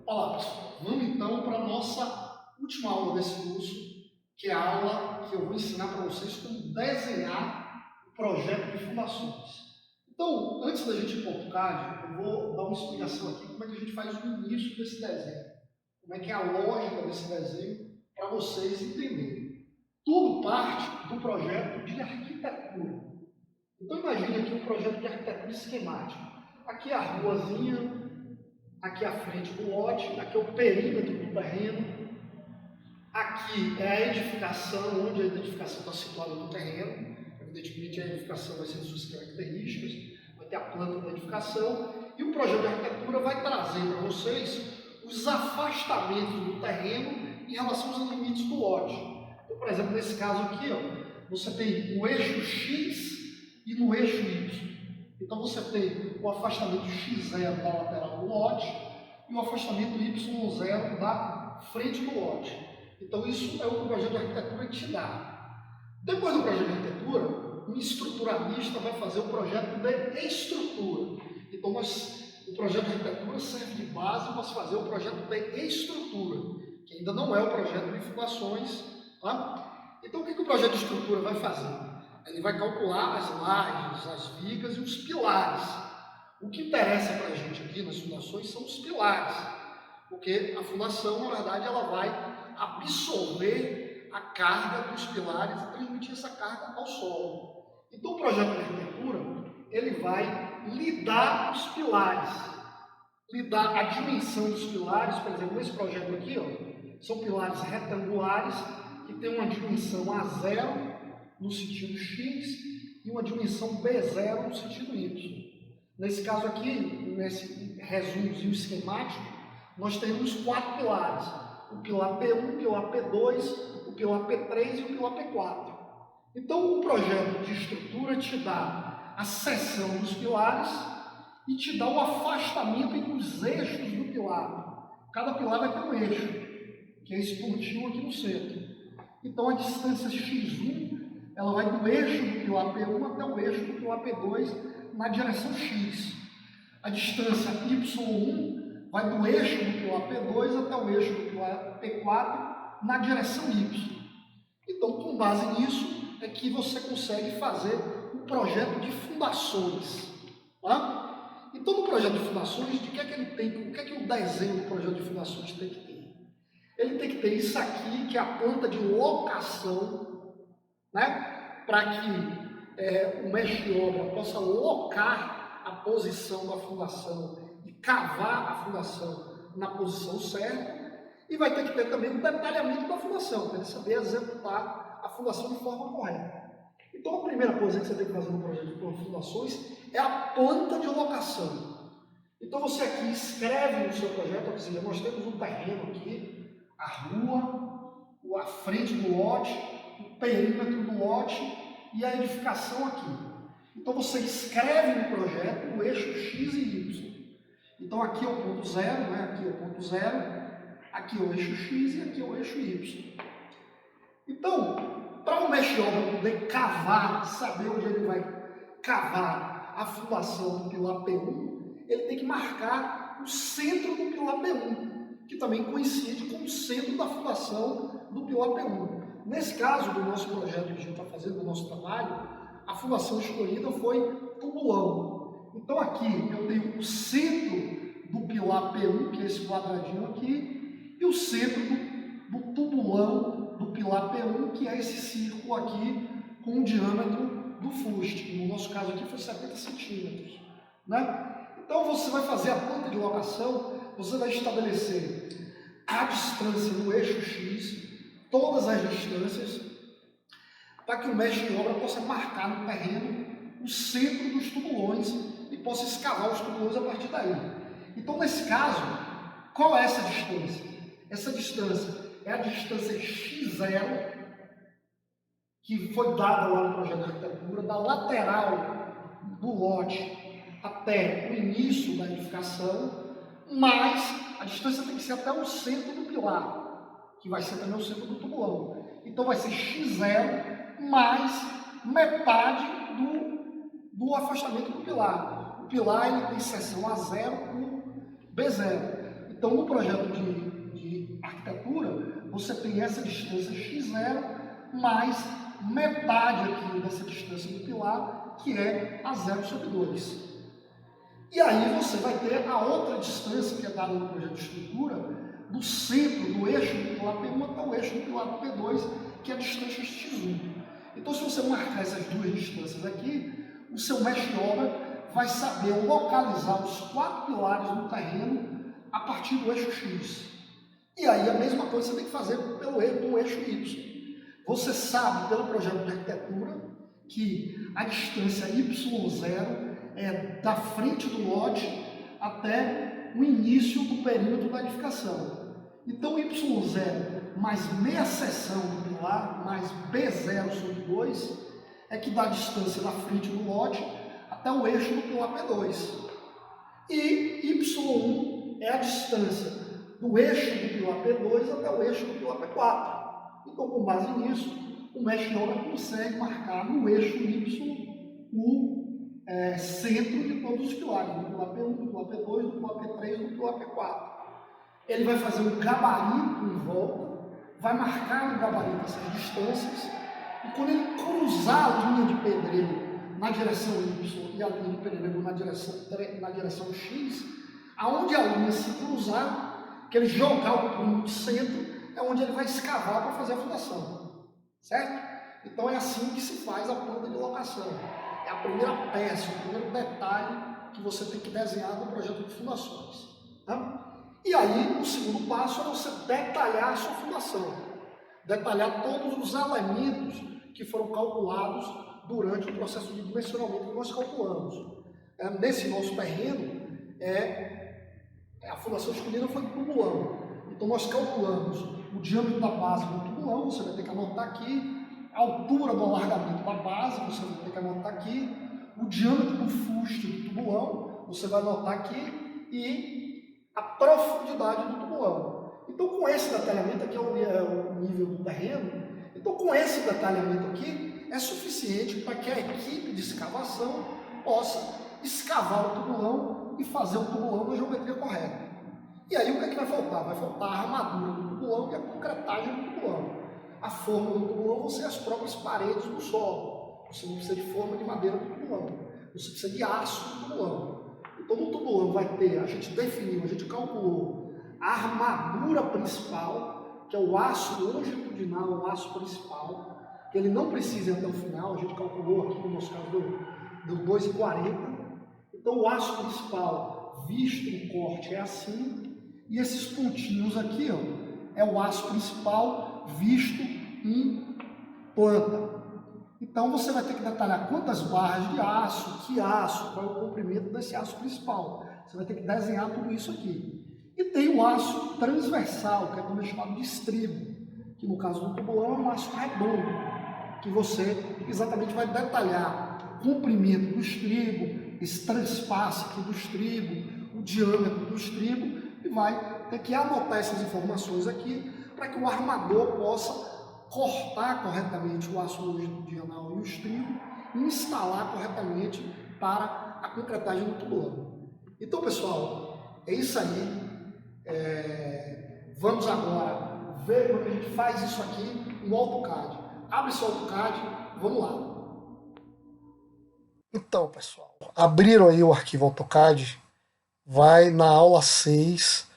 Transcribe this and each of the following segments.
Olá pessoal, vamos então para a nossa última aula desse curso, que é a aula que eu vou ensinar para vocês como desenhar o projeto de fundações. Então, antes da gente ir para o AutoCAD, eu vou dar uma explicação aqui como é que a gente faz o início desse desenho, como é que é a lógica desse desenho para vocês entenderem. Tudo parte do projeto de arquitetura. Então imagine aqui um projeto de arquitetura esquemática. Aqui é a ruazinha, aqui é a frente do lote, aqui é o perímetro do terreno, aqui é a edificação, onde a edificação está situada no terreno. Evidentemente a edificação vai ser de suas características, vai ter a planta da edificação, e o projeto de arquitetura vai trazer para vocês os afastamentos do terreno em relação aos limites do lote. Então, por exemplo, nesse caso aqui, ó, você tem o eixo X e no eixo Y. Então você tem o afastamento x0 da lateral do lote e o afastamento y0 da frente do lote. Então isso é o que o projeto de arquitetura te dá. Depois do projeto de arquitetura, um estruturalista vai fazer o projeto de estrutura. Então o projeto de arquitetura serve de base para se fazer o projeto de estrutura, que ainda não é o projeto de fundações. Tá? Então o que o projeto de estrutura vai fazer? Ele vai calcular as lajes, as vigas e os pilares. O que interessa para a gente aqui nas fundações são os pilares, porque a fundação, na verdade, ela vai absorver a carga dos pilares e transmitir essa carga ao solo. Então, o projeto de arquitetura, ele vai lidar os pilares, lidar a dimensão dos pilares. Por exemplo, nesse projeto aqui, ó, são pilares retangulares que tem uma dimensão A0 no sentido X e uma dimensão B0 no sentido Y. Nesse caso aqui, nesse resumozinho esquemático, nós temos 4 pilares: o pilar P1, o pilar P2, o pilar P3 e o pilar P4. Então, o projeto de estrutura te dá a seção dos pilares e te dá o afastamento entre os eixos do pilar. Cada pilar vai ter um eixo, que é esse pontinho aqui no centro. Então, a distância x1 ela vai do eixo do pilar P1 até o eixo do pilar P2 na direção X. A distância Y1 vai do eixo do pilar P2 até o eixo do pilar P4 na direção Y. Então, com base nisso, é que você consegue fazer um projeto de fundações. Tá? Então, no projeto de fundações, de que é que ele tem? O que é que o desenho do projeto de fundações tem que ter? Ele tem que ter isso aqui, que é a planta de locação, né? Para que o mestre de obra possa locar a posição da fundação e cavar a fundação na posição certa, e vai ter que ter também um detalhamento da fundação, para ele saber executar a fundação de forma correta. Então a primeira coisa que você tem que fazer no projeto de fundações é a planta de locação. Então você aqui escreve no seu projeto, ou seja, nós temos um terreno aqui, a rua, a frente do lote, o perímetro do lote e a edificação aqui. Então você escreve no projeto o eixo X e Y. Então aqui é o ponto zero, né? Aqui é o ponto zero, aqui é o eixo X e aqui é o eixo Y. Então, para o mestre de obra poder cavar, saber onde ele vai cavar a fundação do pilar P1, ele tem que marcar o centro do pilar P1, que também coincide com o centro da fundação do pilar P1. Nesse caso do nosso projeto que a gente está fazendo, do nosso trabalho, a fundação escolhida foi tubulão. Então aqui eu tenho o centro do pilar P1, que é esse quadradinho aqui, e o centro do tubulão do pilar P1, que é esse círculo aqui com o diâmetro do fuste, que no nosso caso aqui foi 70 centímetros. Né? Então você vai fazer a planta de locação, você vai estabelecer a distância no eixo X, todas as distâncias, para que o mestre de obra possa marcar no terreno o centro dos tubulões e possa escavar os tubulões a partir daí. Então, nesse caso, qual é essa distância? Essa distância é a distância x0, que foi dada lá no projeto de arquitetura, da lateral do lote até o início da edificação, mas a distância tem que ser até o centro do pilar, que vai ser também o centro do tubulão. Então vai ser x0 mais metade do afastamento do pilar. O pilar ele tem seção A0 por B0. Então, no projeto de arquitetura, você tem essa distância x0 mais metade aqui dessa distância do pilar, que é a 0/2. E aí você vai ter a outra distância que é dada no projeto de estrutura, do centro do eixo do pilar P1 até o eixo do pilar P2, que é a distância x1. Então, se você marcar essas duas distâncias aqui, o seu mestre de obra vai saber localizar os 4 pilares no terreno a partir do eixo X. E aí a mesma coisa você tem que fazer pelo eixo Y. Você sabe, pelo projeto de arquitetura, que a distância Y0 é da frente do lote até o início do perímetro da edificação. Então, Y0 mais meia seção do pilar, mais B0/2, é que dá a distância da frente do lote até o eixo do pilar P2. E Y1 é a distância do eixo do pilar P2 até o eixo do pilar P4. Então, com base nisso, o mestre de obra consegue marcar no eixo Y o centro de todos os pilares, do pilar P1, do pilar P2, do pilar P3 e do pilar P4. Ele vai fazer um gabarito em volta, vai marcar no gabarito essas distâncias, e quando ele cruzar a linha de pedreiro na direção Y e a linha de pedreiro na direção X, aonde a linha se cruzar, que ele jogar o primo de centro, é onde ele vai escavar para fazer a fundação, certo? Então é assim que se faz a planta de locação. É a primeira peça, o primeiro detalhe que você tem que desenhar no projeto de fundações. Tá? E aí, o segundo passo é você detalhar a sua fundação. Detalhar todos os elementos que foram calculados durante o processo de dimensionamento que nós calculamos. Nesse nosso terreno, a fundação escolhida foi do tubulão. Então, nós calculamos o diâmetro da base do tubulão, você vai ter que anotar aqui, a altura do alargamento da base, você vai ter que anotar aqui, o diâmetro do fuste do tubulão, você vai anotar aqui, e a profundidade do tubulão. Então, com esse detalhamento, aqui é o nível do terreno, então com esse detalhamento aqui, é suficiente para que a equipe de escavação possa escavar o tubulão e fazer o tubulão na geometria correta. E aí o que é que vai faltar? Vai faltar a armadura do tubulão e a concretagem do tubulão. A forma do tubulão vão ser as próprias paredes do solo. Você não precisa de forma de madeira do tubulão. Você precisa de aço do tubulão. Então no tubulão vai ter, a gente definiu, a gente calculou a armadura principal, que é o aço longitudinal, o aço principal, que ele não precisa ir até o final, a gente calculou aqui no nosso caso deu 2,40. Então o aço principal visto no corte é assim, e esses pontinhos aqui, ó, é o aço principal visto em planta. Então você vai ter que detalhar quantas barras de aço, que aço, qual é o comprimento desse aço principal. Você vai ter que desenhar tudo isso aqui. E tem o aço transversal, que é também chamado de estribo, que no caso do tubulão é um aço redondo, que você exatamente vai detalhar o comprimento do estribo, esse transpasse aqui do estribo, o diâmetro do estribo, e vai ter que anotar essas informações aqui para que o armador possa cortar corretamente o aço longitudinal e o estribo e instalar corretamente para a concretagem do tubulão. Então, pessoal, é isso aí. Vamos agora ver como a gente faz isso aqui no AutoCAD. Abre seu AutoCAD, vamos lá. Então, pessoal, abriram aí o arquivo AutoCAD, vai na aula 6,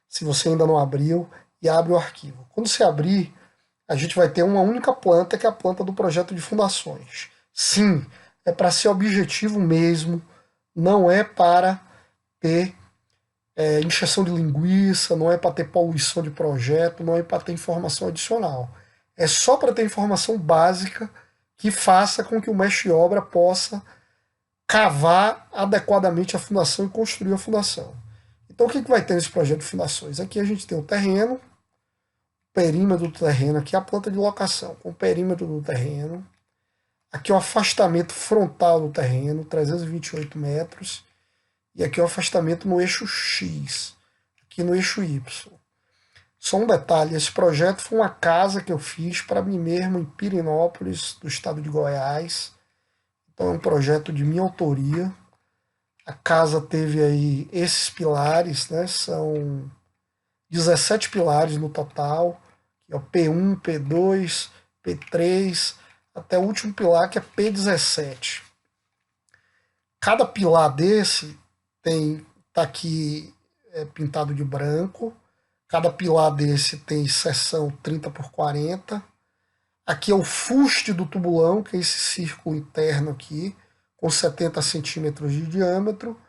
se você ainda não abriu, e abre o arquivo. Quando você abrir, a gente vai ter uma única planta, que é a planta do projeto de fundações. Sim, é para ser objetivo mesmo, não é para ter encheção de linguiça, não é para ter poluição de projeto, não é para ter informação adicional. É só para ter informação básica que faça com que o mestre de obra possa cavar adequadamente a fundação e construir a fundação. Então o que vai ter nesse projeto de fundações? Aqui a gente tem o terreno, o perímetro do terreno, aqui a planta de locação, com o perímetro do terreno, aqui o afastamento frontal do terreno, 328 metros, e aqui o afastamento no eixo X, aqui no eixo Y. Só um detalhe, esse projeto foi uma casa que eu fiz para mim mesmo em Pirenópolis, do estado de Goiás. Então é um projeto de minha autoria. A casa teve aí esses pilares, né? São 17 pilares no total, que é o P1, P2, P3, até o último pilar que é P17. Cada pilar desse tá aqui pintado de branco. Cada pilar desse tem seção 30 por 40. Aqui é o fuste do tubulão, que é esse círculo interno aqui, com 70 centímetros de diâmetro.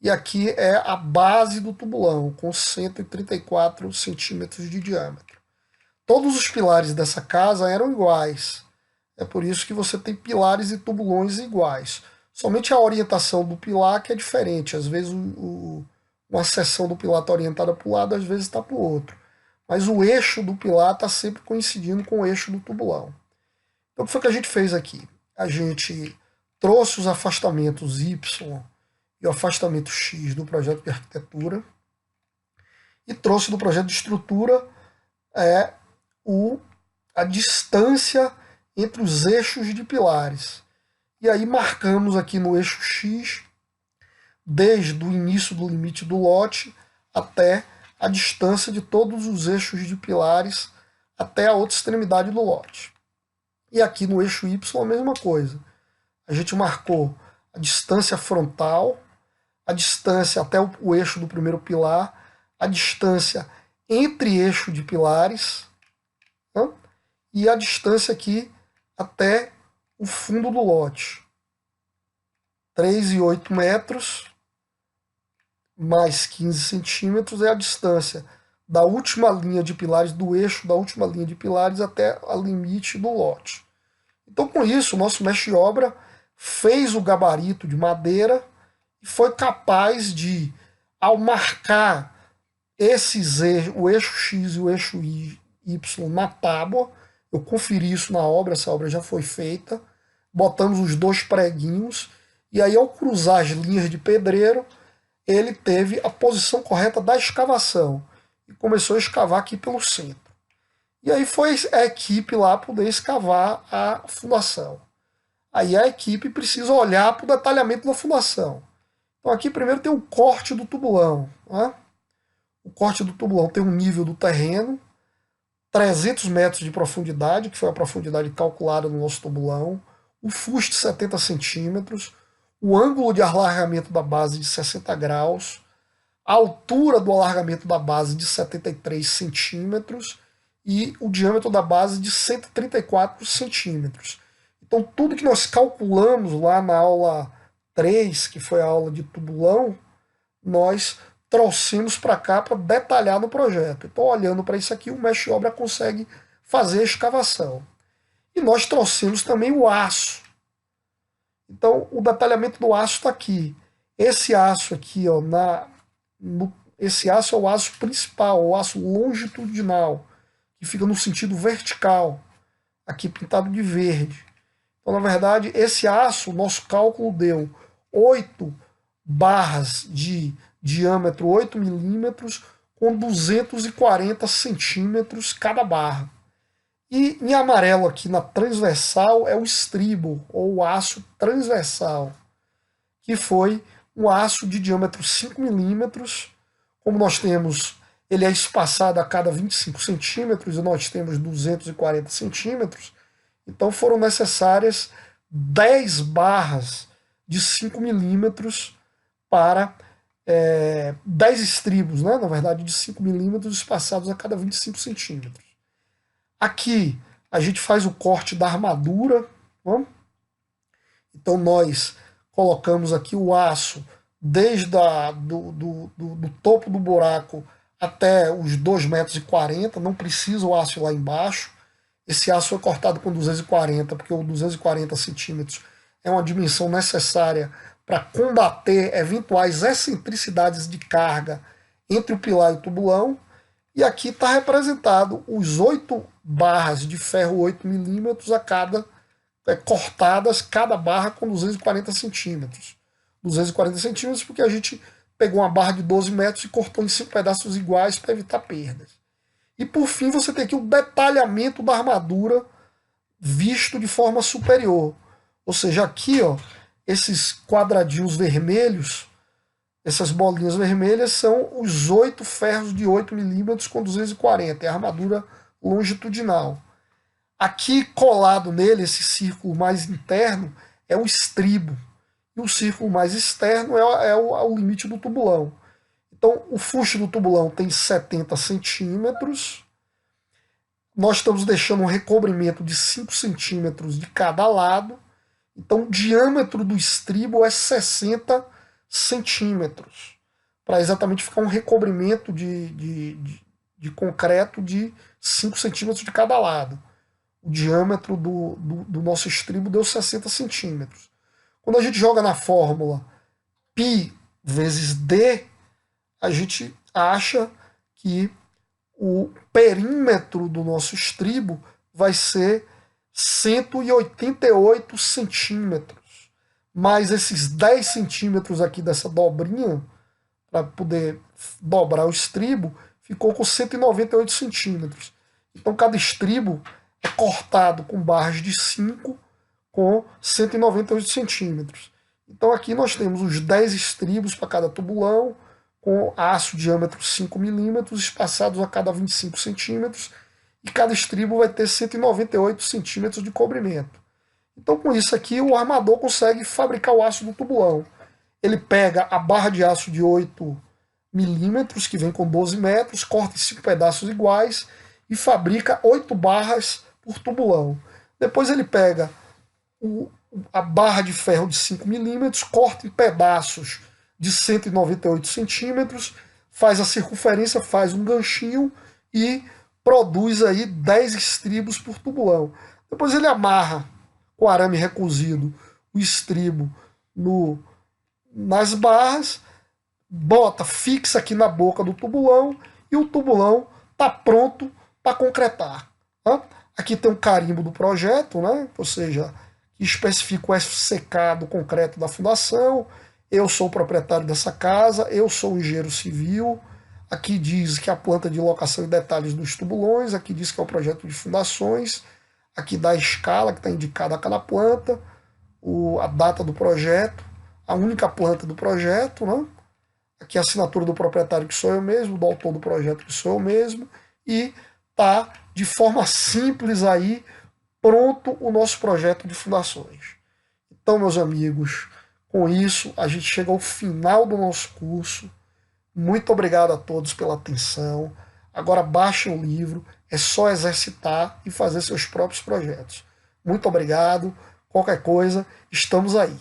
E aqui é a base do tubulão, com 134 centímetros de diâmetro. Todos os pilares dessa casa eram iguais. É por isso que você tem pilares e tubulões iguais. Somente a orientação do pilar que é diferente. Às vezes uma seção do pilar está orientada para o lado, às vezes está para o outro. Mas o eixo do pilar está sempre coincidindo com o eixo do tubulão. Então o que foi que a gente fez aqui? A gente trouxe os afastamentos Y e o afastamento X do projeto de arquitetura e trouxe do projeto de estrutura a distância entre os eixos de pilares. E aí marcamos aqui no eixo X, desde o início do limite do lote até a distância de todos os eixos de pilares até a outra extremidade do lote. E aqui no eixo Y a mesma coisa. A gente marcou a distância frontal, a distância até o eixo do primeiro pilar, a distância entre eixo de pilares, né? E a distância aqui até o fundo do lote. 3,8 metros mais 15 centímetros é a distância da última linha de pilares, do eixo da última linha de pilares até o limite do lote. Então, com isso, o nosso mestre de obra fez o gabarito de madeira e foi capaz de, ao marcar esses eixos, o eixo X e o eixo Y na tábua, eu conferi isso na obra, essa obra já foi feita, botamos os dois preguinhos, e aí ao cruzar as linhas de pedreiro, ele teve a posição correta da escavação, e começou a escavar aqui pelo centro. E aí foi a equipe lá poder escavar a fundação. Aí a equipe precisa olhar para o detalhamento da fundação. Então aqui primeiro tem o corte do tubulão. Né? O corte do tubulão tem um nível do terreno, 300 metros de profundidade, que foi a profundidade calculada no nosso tubulão, o fuste 70 centímetros, o ângulo de alargamento da base de 60 graus, a altura do alargamento da base de 73 centímetros e o diâmetro da base de 134 centímetros. Então tudo que nós calculamos lá na aula 3, que foi a aula de tubulão, nós trouxemos para cá para detalhar no projeto. Então, olhando para isso aqui, o mestre de obra consegue fazer a escavação. E nós trouxemos também o aço. Então, o detalhamento do aço está aqui. Esse aço aqui, ó, esse aço é o aço principal, o aço longitudinal, que fica no sentido vertical, aqui pintado de verde. Então, na verdade, esse aço, o nosso cálculo deu 8 barras de diâmetro 8 milímetros com 240 centímetros cada barra. E em amarelo aqui na transversal é o estribo, ou o aço transversal, que foi um aço de diâmetro 5 milímetros. Como nós temos, ele é espaçado a cada 25 centímetros e nós temos 240 centímetros, então foram necessárias 10 barras de 5 milímetros para 10 estribos, né? Na verdade, de 5 milímetros espaçados a cada 25 centímetros. Aqui a gente faz o corte da armadura. Né? Então nós colocamos aqui o aço desde do topo do buraco até os 2,40 metros, não precisa o aço lá embaixo. Esse aço foi cortado com 240, porque o 240 centímetros é uma dimensão necessária para combater eventuais excentricidades de carga entre o pilar e o tubulão. E aqui está representado os 8 barras de ferro 8 milímetros a cada, cortadas, cada barra com 240 centímetros. 240 centímetros porque a gente pegou uma barra de 12 metros e cortou em 5 pedaços iguais para evitar perdas. E por fim você tem aqui o detalhamento da armadura visto de forma superior. Ou seja, aqui, ó, esses quadradinhos vermelhos, Essas bolinhas vermelhas são os 8 ferros de 8 milímetros com 240, é a armadura longitudinal. Aqui colado nele, esse círculo mais interno, é o estribo. E o círculo mais externo é o limite do tubulão. Então, o fuste do tubulão tem 70 centímetros. Nós estamos deixando um recobrimento de 5 centímetros de cada lado. Então, o diâmetro do estribo é 60 centímetros, para exatamente ficar um recobrimento de concreto de 5 centímetros de cada lado. O diâmetro do nosso estribo deu 60 centímetros. Quando a gente joga na fórmula π vezes d, a gente acha que o perímetro do nosso estribo vai ser 188 centímetros. Mais esses 10 centímetros aqui dessa dobrinha, para poder dobrar o estribo, ficou com 198 centímetros. Então cada estribo é cortado com barras de 5 com 198 centímetros. Então aqui nós temos os 10 estribos para cada tubulão, com aço de diâmetro 5 milímetros, espaçados a cada 25 centímetros, e cada estribo vai ter 198 centímetros de comprimento. Então com isso aqui o armador consegue fabricar o aço do tubulão. Ele pega a barra de aço de 8 milímetros, que vem com 12 metros, corta em 5 pedaços iguais e fabrica 8 barras por tubulão. Depois ele pega a barra de ferro de 5 milímetros, corta em pedaços de 198 centímetros, faz a circunferência, faz um ganchinho e produz aí 10 estribos por tubulão. Depois ele amarra com arame recozido o estribo nas barras, bota, fixa aqui na boca do tubulão e o tubulão está pronto para concretar. Tá? Aqui tem um carimbo do projeto, né? Ou seja, que especifica o FCK do concreto da fundação. Eu sou o proprietário dessa casa, eu sou o engenheiro civil. Aqui diz que a planta de locação e detalhes dos tubulões, aqui diz que é o projeto de fundações, aqui dá a escala que está indicada a cada planta, a data do projeto, a única planta do projeto, né? Aqui a assinatura do proprietário, que sou eu mesmo, do autor do projeto, que sou eu mesmo, e tá de forma simples aí pronto o nosso projeto de fundações. Então, meus amigos, com isso a gente chega ao final do nosso curso. Muito obrigado a todos pela atenção. Agora baixem o livro, é só exercitar e fazer seus próprios projetos. Muito obrigado. Qualquer coisa, estamos aí.